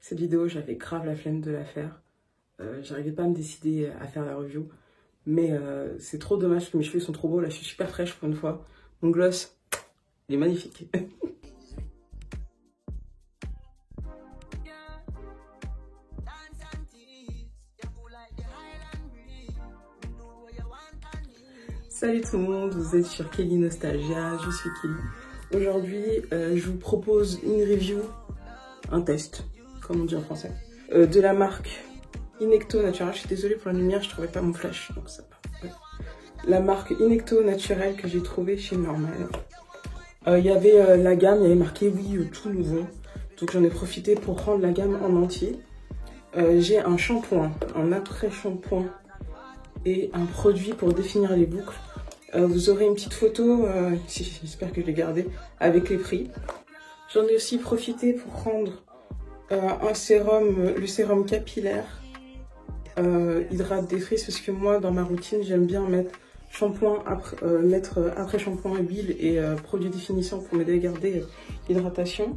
Cette vidéo, j'avais grave la flemme de la faire. J'arrivais pas à me décider à faire la review. Mais c'est trop dommage que mes cheveux sont trop beaux. Là, je suis super fraîche pour une fois. Mon gloss, il est magnifique. Salut tout le monde, vous êtes sur Kelly Nostalgia, je suis Kelly. Aujourd'hui, je vous propose une review, un test, comme on dit en français, de la marque Inecto Natural. Je suis désolée pour la lumière, je trouvais pas mon flash, donc ça va. Ouais. La marque Inecto Naturel que j'ai trouvée chez Normal. Il y avait la gamme, il y avait marqué oui, tout nouveau. Donc j'en ai profité pour prendre la gamme en entier. J'ai un shampoing, un après-shampoing et un produit pour définir les boucles. Vous aurez une petite photo, j'espère que je l'ai gardée, avec les prix. J'en ai aussi profité pour prendre un sérum, le sérum capillaire hydrate des frisses, parce que moi dans ma routine j'aime bien mettre shampoing, après shampoing, huile et produit définition pour m'aider à garder l'hydratation.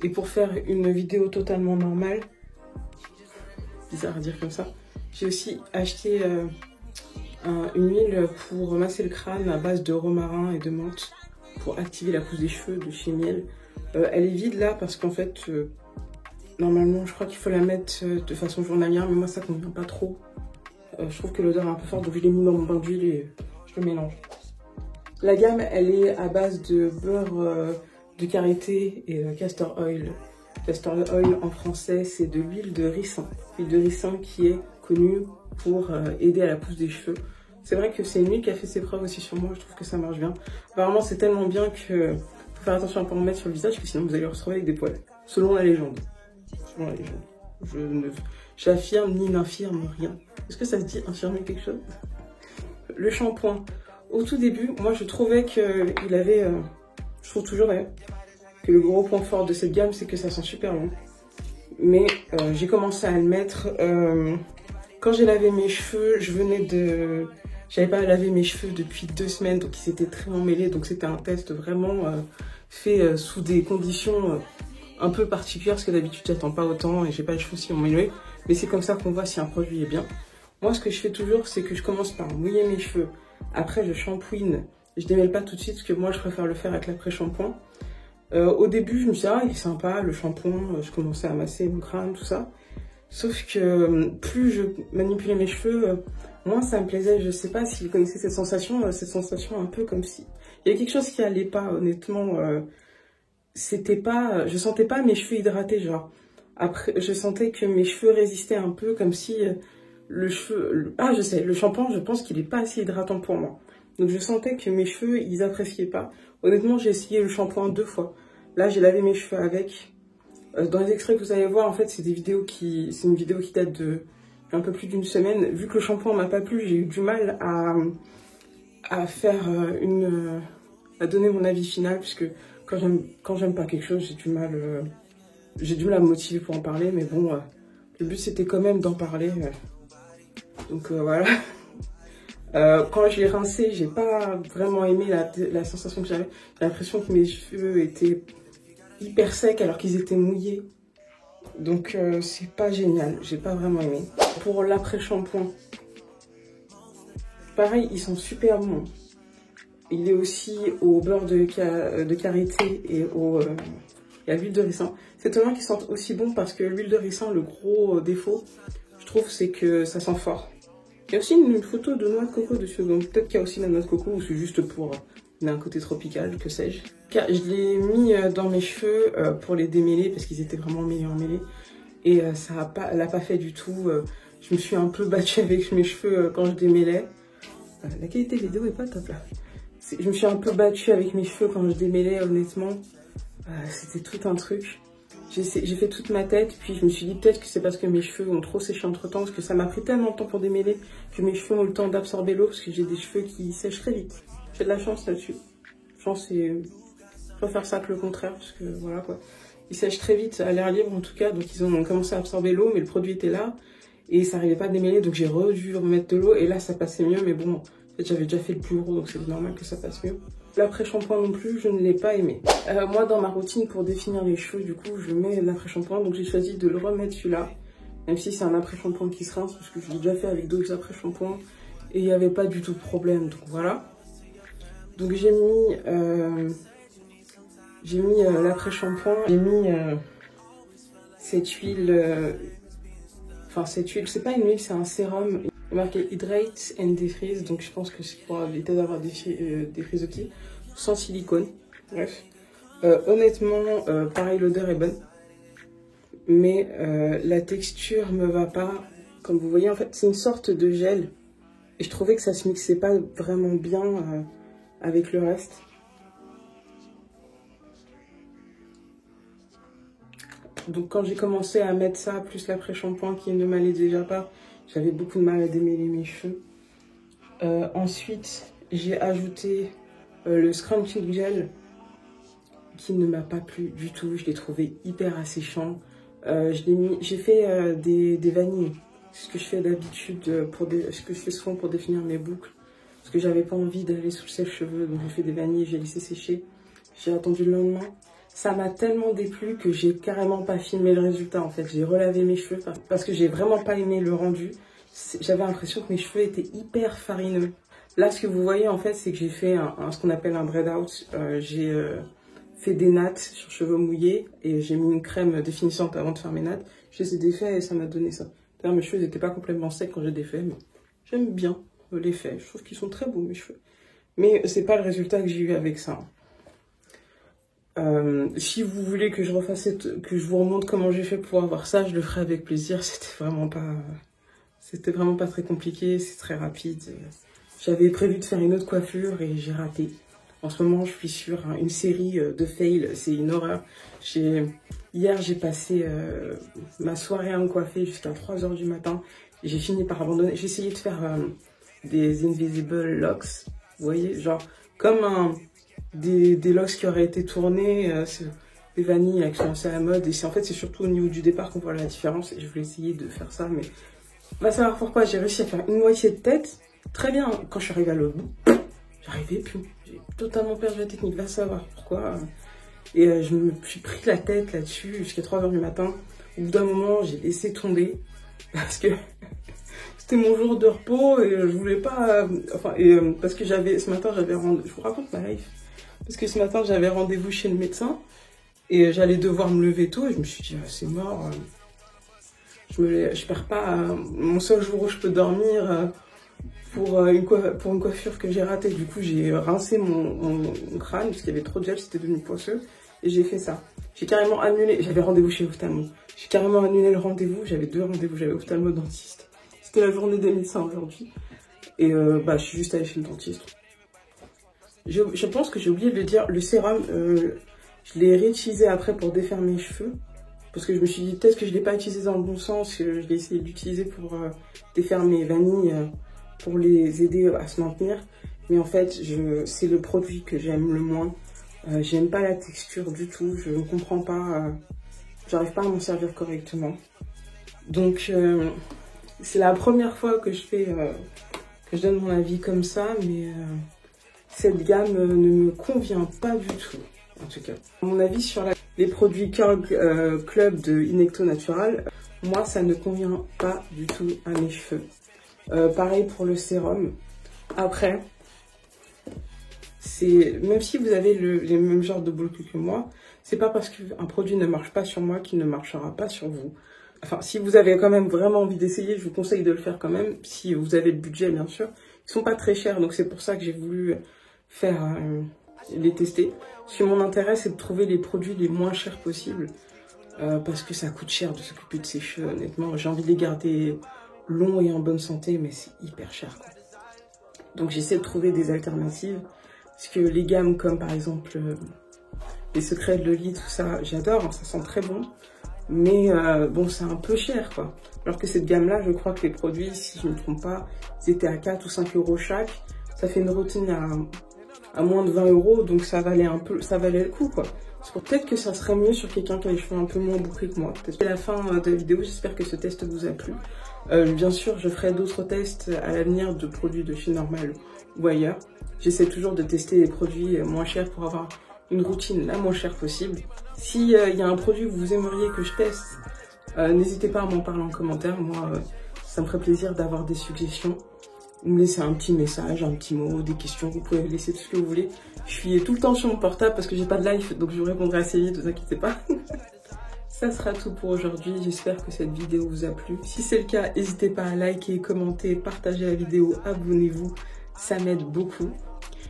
Et pour faire une vidéo totalement normale, bizarre à dire comme ça, j'ai aussi acheté une huile pour masser le crâne à base de romarin et de menthe pour activer la pousse des cheveux de chez Miel. Elle est vide là parce qu'en fait, normalement je crois qu'il faut la mettre de façon journalière, mais moi ça convient pas trop. Je trouve que l'odeur est un peu forte, donc je l'ai mis dans mon bain d'huile et je le mélange. La gamme elle est à base de beurre de karité et castor oil. Castor oil en français c'est de l'huile de ricin. L'huile de ricin qui est connue pour aider à la pousse des cheveux. C'est vrai que c'est une huile qui a fait ses preuves aussi sur moi, je trouve que ça marche bien. Apparemment c'est tellement bien que faut faire attention à ne pas en mettre sur le visage, que sinon vous allez vous retrouver avec des poils. Selon la légende. Selon la légende. J'affirme ni n'infirme rien. Est-ce que ça se dit infirmer quelque chose? Le shampoing. Au tout début, moi je trouvais qu'il avait... je trouve toujours d'ailleurs que le gros point fort de cette gamme c'est que ça sent super bon. Mais j'ai commencé à le mettre... quand j'ai lavé mes cheveux, j'avais pas lavé mes cheveux depuis 2 semaines, donc ils étaient très emmêlés. Donc c'était un test vraiment fait sous des conditions un peu particulières, parce que d'habitude j'attends pas autant et j'ai pas les cheveux si emmêlés. Mais c'est comme ça qu'on voit si un produit est bien. Moi ce que je fais toujours, c'est que je commence par mouiller mes cheveux. Après je shampooine, je démêle pas tout de suite, parce que moi je préfère le faire avec l'après-shampoing. Au début je me suis dit, ah il est sympa le shampoing, je commençais à masser mon crâne, tout ça. Sauf que plus je manipulais mes cheveux, moins ça me plaisait. Je sais pas si vous connaissez cette sensation un peu comme si... Il y avait quelque chose qui allait pas, honnêtement. C'était pas... Je sentais pas mes cheveux hydratés, genre. Après, je sentais que mes cheveux résistaient un peu, comme si ah, je sais, le shampoing, je pense qu'il est pas assez hydratant pour moi. Donc je sentais que mes cheveux, ils appréciaient pas. Honnêtement, j'ai essayé le shampoing 2 fois. Là, j'ai lavé mes cheveux avec... Dans les extraits que vous allez voir, en fait, c'est une vidéo qui date de un peu plus d'1 semaine. Vu que le shampoing m'a pas plu, j'ai eu du mal à faire à donner mon avis final, puisque quand j'aime pas quelque chose, j'ai du mal à me motiver pour en parler. Mais bon, le but c'était quand même d'en parler. Donc voilà. Quand je l'ai rincé, j'ai pas vraiment aimé la sensation que j'avais. J'ai l'impression que mes cheveux étaient hyper secs alors qu'ils étaient mouillés. Donc c'est pas génial, j'ai pas vraiment aimé. Pour l'après-shampoing, pareil, ils sont super bons. Il est aussi au beurre de karité et à l'huile de ricin. C'est étonnant qu'ils sentent aussi bon, parce que l'huile de ricin, le gros défaut, je trouve, c'est que ça sent fort. Il y a aussi une photo de noix de coco dessus, donc peut-être qu'il y a aussi la noix de coco, ou c'est juste pour un côté tropical, que sais-je. Je l'ai mis dans mes cheveux pour les démêler, parce qu'ils étaient vraiment emmêlés. Et ça l'a pas fait du tout. Je me suis un peu battue avec mes cheveux quand je démêlais. La qualité vidéo est pas top là. Je me suis un peu battue avec mes cheveux quand je démêlais, honnêtement. C'était tout un truc. J'ai fait toute ma tête, puis je me suis dit peut-être que c'est parce que mes cheveux ont trop séché entre temps, parce que ça m'a pris tellement de temps pour démêler que mes cheveux ont le temps d'absorber l'eau, parce que j'ai des cheveux qui sèchent très vite. J'ai de la chance là-dessus. Chance, c'est... Je préfère ça que le contraire, parce que voilà quoi. Ils sèchent très vite à l'air libre en tout cas, donc ils ont commencé à absorber l'eau, mais le produit était là et ça n'arrivait pas à démêler, donc j'ai dû remettre de l'eau et là ça passait mieux, mais bon, en fait j'avais déjà fait le plus gros, donc c'est normal que ça passe mieux. L'après-shampoing non plus, je ne l'ai pas aimé. Moi, dans ma routine pour définir les cheveux, du coup, je mets l'après-shampoing. Donc j'ai choisi de le remettre celui-là. Même si c'est un après-shampoing qui se rince, parce que je l'ai déjà fait avec d'autres après-shampoings. Et il n'y avait pas du tout de problème, donc voilà. Donc j'ai mis l'après-shampoing. J'ai mis cette huile... Enfin, cette huile, c'est pas une huile, c'est un sérum. Il est marqué Hydrate and Defreeze, donc je pense que c'est pour éviter d'avoir des frisottis. Sans silicone, bref. Honnêtement, pareil, l'odeur est bonne. Mais la texture me va pas. Comme vous voyez, en fait, c'est une sorte de gel. Et je trouvais que ça se mixait pas vraiment bien avec le reste. Donc quand j'ai commencé à mettre ça, plus l'après-shampoing qui ne m'allait déjà pas, j'avais beaucoup de mal à démêler mes cheveux. Ensuite, j'ai ajouté le scrunching gel qui ne m'a pas plu du tout. Je l'ai trouvé hyper asséchant. J'ai fait des vanilles. C'est ce que je fais d'habitude, ce que je fais souvent pour définir mes boucles. Parce que j'avais pas envie d'aller sous le sèche-cheveux, donc j'ai fait des vanilles, j'ai laissé sécher. J'ai attendu le lendemain. Ça m'a tellement déplu que j'ai carrément pas filmé le résultat en fait. J'ai relavé mes cheveux parce que j'ai vraiment pas aimé le rendu. J'avais l'impression que mes cheveux étaient hyper farineux. Là, ce que vous voyez en fait, c'est que j'ai fait ce qu'on appelle un braid out. J'ai fait des nattes sur cheveux mouillés et j'ai mis une crème définissante avant de faire mes nattes. Je les ai défaits et ça m'a donné ça. D'ailleurs, mes cheveux n'étaient pas complètement secs quand j'ai défait, mais j'aime bien l'effet. Je trouve qu'ils sont très beaux mes cheveux. Mais c'est pas le résultat que j'ai eu avec ça. Si vous voulez que je refasse que je vous remonte comment j'ai fait pour avoir ça, je le ferai avec plaisir. C'était vraiment pas très compliqué, c'est très rapide. J'avais prévu de faire une autre coiffure et j'ai raté. En ce moment, je suis sur une série de fails, c'est une horreur. Hier, j'ai passé ma soirée à me coiffer jusqu'à 3 h du matin. J'ai fini par abandonner. J'ai essayé de faire des invisible locks, vous voyez, genre comme des locks qui auraient été tournés, des vanilles qui sont assez à la mode. Et en fait, c'est surtout au niveau du départ qu'on voit la différence. Et je voulais essayer de faire ça, mais on va savoir pourquoi. J'ai réussi à faire une moitié de tête. Très bien, quand je suis arrivée à l'autre bout, j'arrivais plus. J'ai totalement perdu la technique. Va savoir pourquoi. Et je me suis pris la tête là-dessus jusqu'à 3 h du matin. Au bout d'un moment, j'ai laissé tomber. Parce que c'était mon jour de repos et je voulais pas... parce que ce matin, j'avais rendez-vous... Je vous raconte ma life. Parce que ce matin, j'avais rendez-vous chez le médecin et j'allais devoir me lever tôt et je me suis dit, ah, c'est mort. Je perds pas mon seul jour où je peux dormir pour une coiffure que j'ai ratée. Du coup, j'ai rincé mon crâne parce qu'il y avait trop de gel, c'était devenu poisseux. Et j'ai fait ça. J'ai carrément annulé, j'avais rendez-vous chez l'ophtalmo. J'ai carrément annulé le rendez-vous, j'avais 2 rendez-vous, j'avais ophtalmo-dentiste. C'était la journée des médecins aujourd'hui. Et je suis juste allée chez le dentiste. Je pense que j'ai oublié de le dire, le sérum, je l'ai réutilisé après pour défaire mes cheveux. Parce que je me suis dit, peut-être que je ne l'ai pas utilisé dans le bon sens, je l'ai essayé d'utiliser pour défaire mes vanilles, pour les aider à se maintenir. Mais en fait, c'est le produit que j'aime le moins. J'aime pas la texture du tout, je ne comprends pas, j'arrive pas à m'en servir correctement. Donc c'est la première fois que je donne mon avis comme ça, mais cette gamme ne me convient pas du tout, en tout cas. Mon avis sur les produits Curl Club de Inecto Natural, moi ça ne convient pas du tout à mes cheveux. Pareil pour le sérum. Après, même si vous avez les mêmes genres de boucles que moi, c'est pas parce qu'un produit ne marche pas sur moi qu'il ne marchera pas sur vous. Enfin, si vous avez quand même vraiment envie d'essayer, je vous conseille de le faire quand même, si vous avez le budget bien sûr. Ils sont pas très chers, donc c'est pour ça que j'ai voulu les tester. Parce que mon intérêt, c'est de trouver les produits les moins chers possibles. Parce que ça coûte cher de s'occuper de ses cheveux, honnêtement. J'ai envie de les garder longs et en bonne santé, mais c'est hyper cher, quoi. Donc j'essaie de trouver des alternatives. Parce que les gammes comme par exemple les secrets de Loli, tout ça, j'adore, hein, ça sent très bon. Mais bon, c'est un peu cher, quoi. Alors que cette gamme-là, je crois que les produits, si je ne me trompe pas, ils étaient à 4 ou 5 € chaque. Ça fait une routine à moins de 20 €, donc ça valait le coup, quoi. Peut-être que ça serait mieux sur quelqu'un qui a les cheveux un peu moins bouclés que moi. Peut-être à la fin de la vidéo, j'espère que ce test vous a plu. Bien sûr, je ferai d'autres tests à l'avenir de produits de chez Normal ou ailleurs. J'essaie toujours de tester des produits moins chers pour avoir une routine la moins chère possible. S'il y a un produit que vous aimeriez que je teste, n'hésitez pas à m'en parler en commentaire. Moi, ça me ferait plaisir d'avoir des suggestions. Vous me laissez un petit message, un petit mot, des questions, vous pouvez laisser tout ce que vous voulez. Je suis tout le temps sur mon portable parce que j'ai pas de live, donc je vous répondrai assez vite, ne vous inquiétez pas. Ça sera tout pour aujourd'hui, j'espère que cette vidéo vous a plu. Si c'est le cas, n'hésitez pas à liker, commenter, partager la vidéo, abonnez-vous, ça m'aide beaucoup.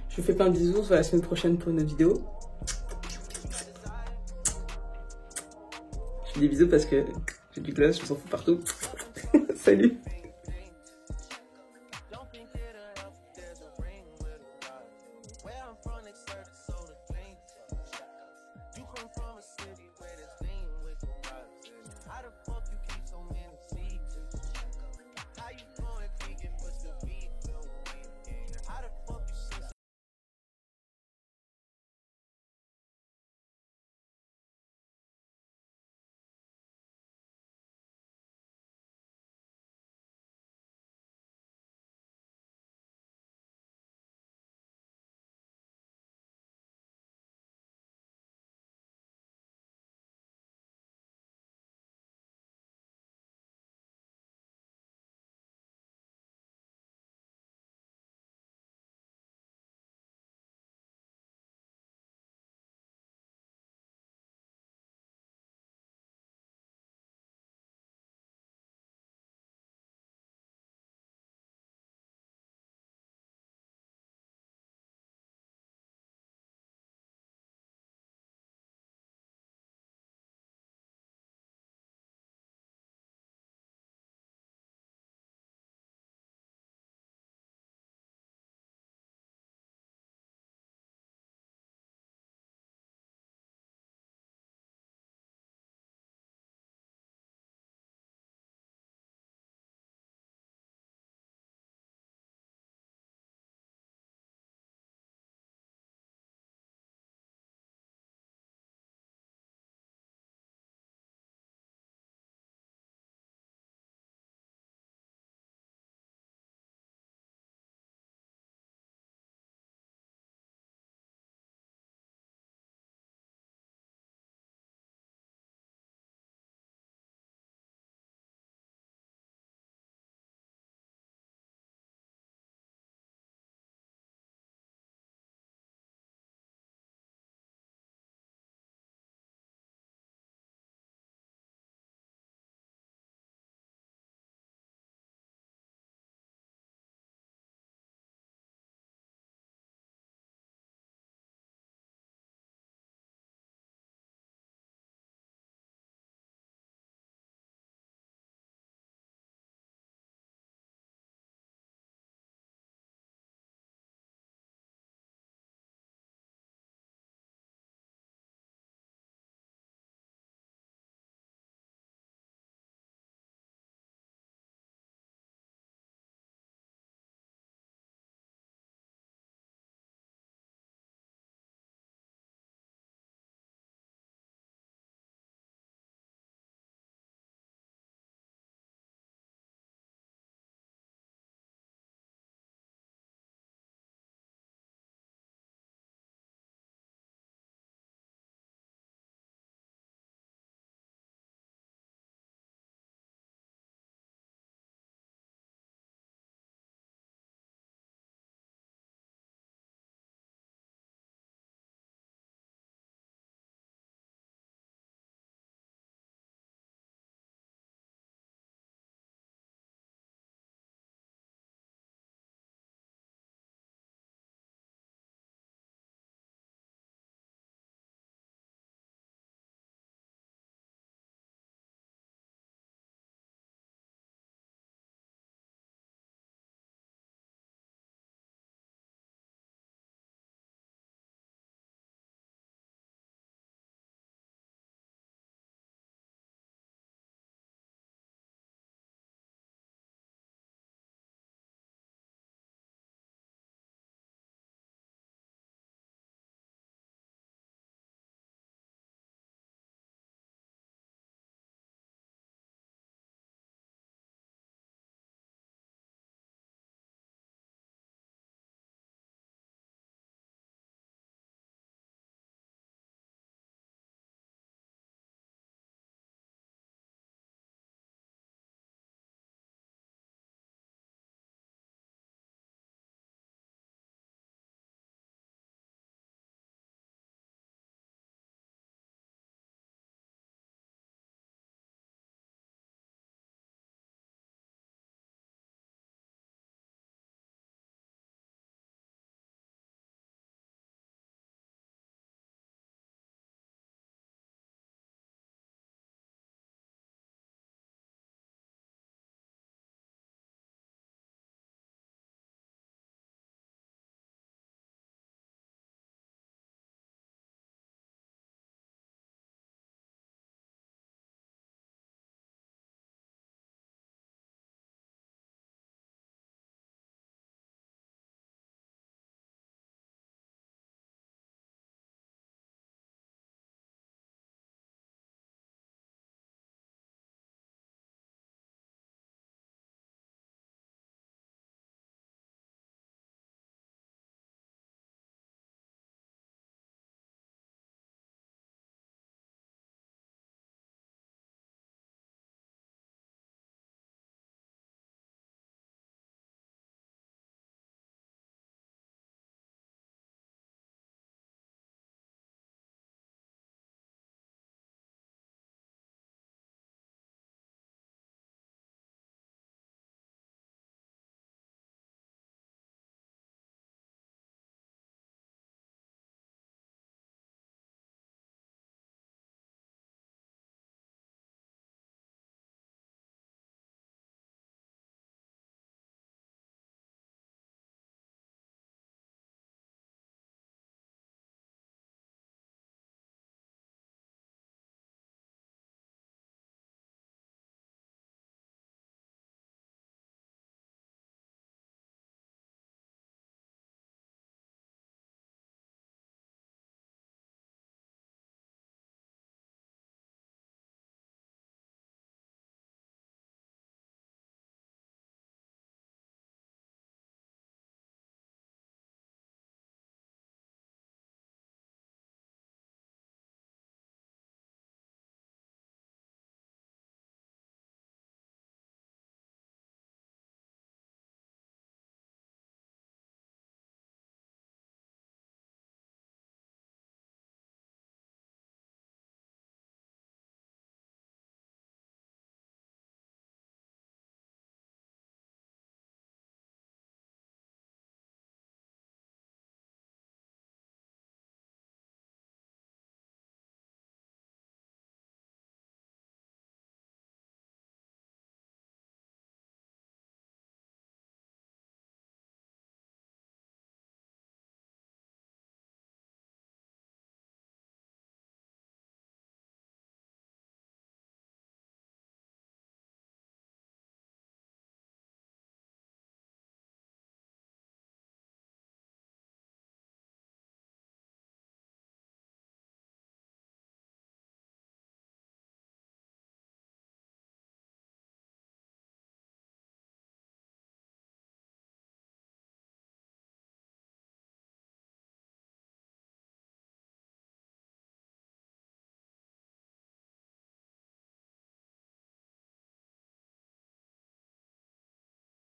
Je vous fais plein de bisous, on se voit la semaine prochaine pour une autre vidéo. Je fais des bisous parce que j'ai du gloss, je m'en fous partout. Salut!